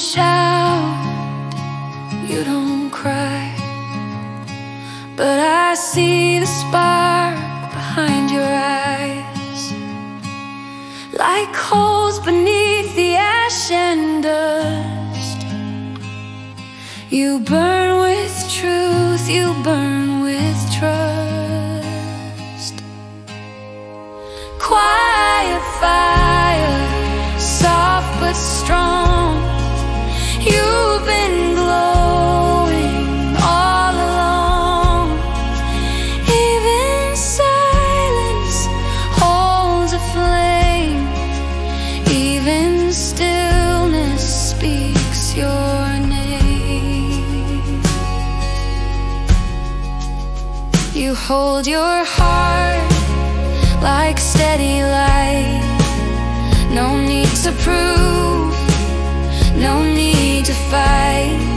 shout, you don't cry, but I see the spark behind your eyes, like holes beneath the ash and dust. You burn with truth, you burn with trust. Quiet fire, soft but strong. You've been glowing all along. Even silence holds a flame. Even stillness speaks your name. You hold your heart like steady light. No need to prove, no need to fight.